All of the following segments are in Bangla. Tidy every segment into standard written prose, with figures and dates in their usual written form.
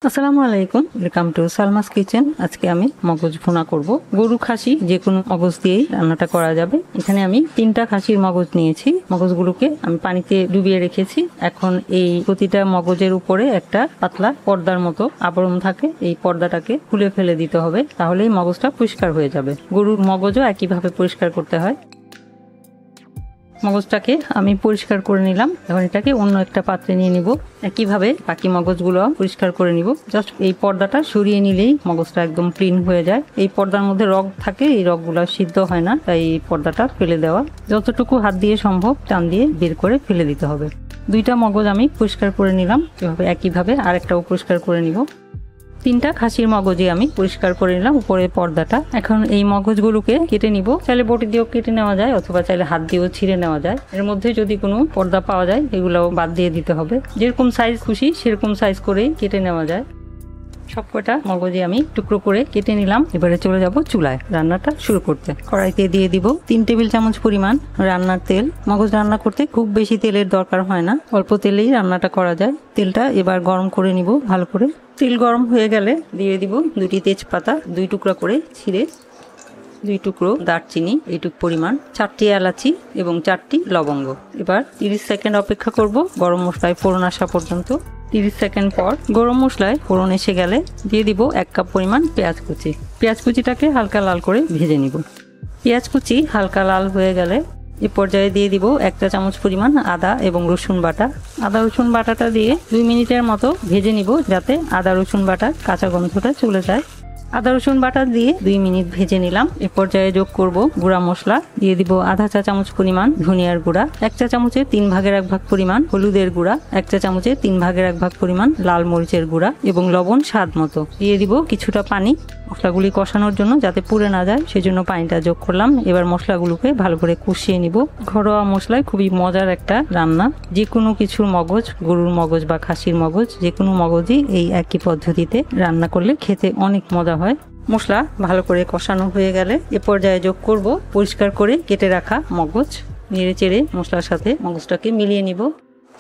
আসসালামু আলাইকুম, ওয়েলকাম টু সালমাস কিচেন। আজকে আমি মগজ ভুনা করব। গরু খাসি যে কোনো মগজ দিয়েই রান্নাটা করা যাবে। এখানে আমি 3টা খাসির মগজ নিয়েছি। মগজগুলোকে আমি পানিতে ডুবিয়ে রেখেছি। এখন এই প্রতিটা মগজের উপরে একটা পাতলা পর্দার মতো আবরণ থাকে, এই পর্দাটাকে খুলে ফেলে দিতে হবে, তাহলেই মগজটা পরিষ্কার হয়ে যাবে। গরুর মগজও একইভাবে পরিষ্কার করতে হয়। মগজটাকে আমি পরিষ্কার করে নিলাম। এখন এটাকে অন্য একটা পাত্রে নিয়ে নিব। একইভাবে বাকি মগজগুলো পরিষ্কার করে নিব। জাস্ট এই পর্দাটা সরিয়ে নিলেই মগজটা একদম ক্লিন হয়ে যায়। এই পর্দার মধ্যে রগ থাকে, এই রগগুলো সিদ্ধ হয় না, তাই এই পর্দাটা ফেলে দেওয়া। যতটুকু হাত দিয়ে সম্ভব টান দিয়ে বের করে ফেলে দিতে হবে। 2টা মগজ আমি পরিষ্কার করে নিলাম। এভাবে একইভাবে আরেকটাও পরিষ্কার করে নিব। 3টা খাসির মগজে আমি পরিষ্কার করে নিলাম উপরের পর্দাটা। এখন এই মগজগুলোকে কেটে নিব। চাইলে বটি দিয়েও কেটে নেওয়া যায়, অথবা চাইলে হাত দিয়েও ছিঁড়ে নেওয়া যায়। এর মধ্যে যদি কোনো পর্দা পাওয়া যায় এগুলো বাদ দিয়ে দিতে হবে। যেরকম সাইজ খুশি সেরকম সাইজ করেই কেটে নেওয়া যায়। সবকটা মগজে আমি টুকরো করে কেটে নিলাম। এবারে চলে যাব চুলায় রান্নাটা শুরু করতে। কড়াইতে দিয়ে দিব 3 টেবিল চামচ পরিমাণ রান্নার তেল। মগজ রান্না করতে খুব বেশি তেলের দরকার হয় না, অল্প তেলেই রান্নাটা করা যায়। তেলটা এবার গরম করে নিব ভালো করে। তেল গরম হয়ে গেলে দিয়ে দিব 2টি তেজপাতা 2 টুকরা করে ছিঁড়ে, 2 টুকরো দারচিনি এইটুক পরিমাণ, 4টি এলাচি এবং 4টি লবঙ্গ। এবার 30 সেকেন্ড অপেক্ষা করব গরম মশলায় ফোড়ন আসা পর্যন্ত। 30 সেকেন্ড পর গরম মশলায় ফোড়ন এসে গেলে দিয়ে দিব 1 কাপ পরিমাণ পেঁয়াজ কুচি। পেঁয়াজ কুচিটাকে হালকা লাল করে ভেজে নিব। পেঁয়াজ কুচি হালকা লাল হয়ে গেলে এ পর্যায়ে দিয়ে দিব 1 চা চামচ পরিমাণ আদা এবং রসুন বাটা। আদা রসুন বাটাটা দিয়ে 2 মিনিটের মতো ভেজে নিব, যাতে আদা রসুন বাটার কাঁচা গন্ধটা চলে যায়। আদা রসুন বাটা দিয়ে 2 মিনিট ভেজে নিলাম। এ পর্যায়ে যোগ করব গুঁড়া মশলা। দিয়ে দিব আধা চা চামচ পরিমাণ ধনিয়ার গুঁড়া, 1 চা চামচের 3 ভাগের 1 ভাগ পরিমাণ হলুদের গুঁড়া, 1 চা চামচের 3 ভাগের 1 ভাগ পরিমাণ লাল মরিচের গুঁড়া এবং লবণ স্বাদ মতো। দিয়ে দিব কিছুটা পানি মশলাগুলি কষানোর জন্য, যাতে পুড়ে না যায়, সেজন্য পানিটা যোগ করলাম। এবার মশলাগুলোকে ভালো করে কষিয়ে নিব। ঘরোয়া মশলায় খুবই মজার একটা রান্না। যে কোনো কিছুর মগজ, গরুর মগজ বা খাসির মগজ, যে কোনো মগজই এই একই পদ্ধতিতে রান্না করলে খেতে অনেক মজা হয়। মশলা ভালো করে কষানো হয়ে গেলে এ পর্যায়ে যোগ করব পরিষ্কার করে কেটে রাখা মগজ। নেড়ে চেড়ে মশলার সাথে মগজটাকে মিলিয়ে নিব।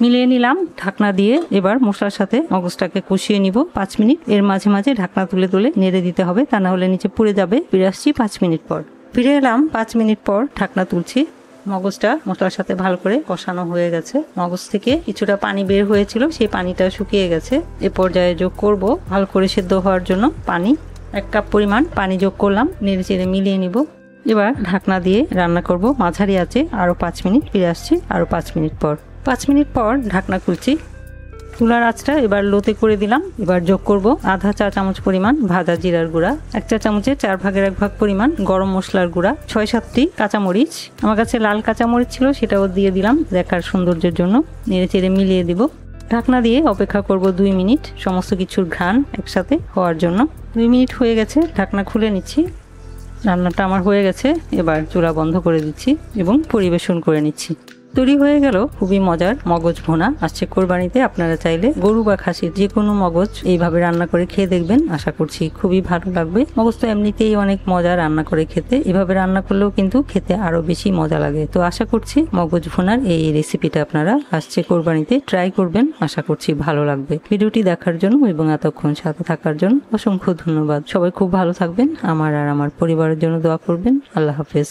মিলিয়ে নিলাম ঢাকনা দিয়ে। এবার মশলার সাথে মগজটাকে কষিয়ে নিব 5 মিনিট। এর মাঝে মাঝে ঢাকনা তুলে তুলে নেড়ে দিতে হবে, তা না হলে নিচে পুড়ে যাবে। ফিরে আসছি 5 মিনিট পর। ফিরে এলাম 5 মিনিট পর, ঢাকনা তুলছি। মগজটা মশলার সাথে ভালো করে কষানো হয়ে গেছে। মগজ থেকে কিছুটা পানি বের হয়েছিল, সেই পানিটা শুকিয়ে গেছে। এ পর্যায়ে যোগ করব ভালো করে সেদ্ধ হওয়ার জন্য পানি। 1 কাপ পরিমাণ পানি যোগ করলাম। নেড়ে চেড়ে মিলিয়ে নিব। এবার ঢাকনা দিয়ে রান্না করব মাঝারি আঁচে আরো 5 মিনিট। ফিরে আসছি আরো 5 মিনিট পর। 5 মিনিট পর ঢাকনা খুলছি। চুলার আঁচটা এবার লোতে করে দিলাম। এবার যোগ করব আধা চা চামচ পরিমাণ ভাজা জিরার গুঁড়া, 1 চা চামচের 4 ভাগের 1 ভাগ পরিমাণ গরম মশলার গুঁড়া, 6-7টি কাঁচামরিচ। আমার কাছে লাল কাঁচামরিচ ছিল, সেটাও দিয়ে দিলাম দেখার সৌন্দর্যের জন্য। নেড়ে চেড়ে মিলিয়ে দিব। ঢাকনা দিয়ে অপেক্ষা করব 2 মিনিট, সমস্ত কিছুর ঘ্রাণ একসাথে হওয়ার জন্য। 2 মিনিট হয়ে গেছে, ঢাকনা খুলে নিচ্ছি। রান্নাটা আমার হয়ে গেছে। এবার চুলা বন্ধ করে দিচ্ছি এবং পরিবেশন করে নিচ্ছি। তৈরি হয়ে গেল খুবই মজার মগজ ভুনা। আসছে কোরবানিতে, আপনারা চাইলে গরু বা খাসির যে কোনো মগজ এইভাবে রান্না করে খেয়ে দেখবেন। আশা করছি খুবই ভালো লাগবে। মগজ তো এমনিতেই অনেক মজা রান্না করে খেতে, এভাবে রান্না করলেও কিন্তু খেতে আরো বেশি মজা লাগে। তো আশা করছি মগজ ভুনার এই রেসিপিটা আপনারা আসছে কোরবানিতে ট্রাই করবেন। আশা করছি ভালো লাগবে। ভিডিওটি দেখার জন্য এবং এতক্ষণ সাথে থাকার জন্য অসংখ্য ধন্যবাদ। সবাই খুব ভালো থাকবেন। আমার আর আমার পরিবারের জন্য দোয়া করবেন। আল্লাহ হাফেজ।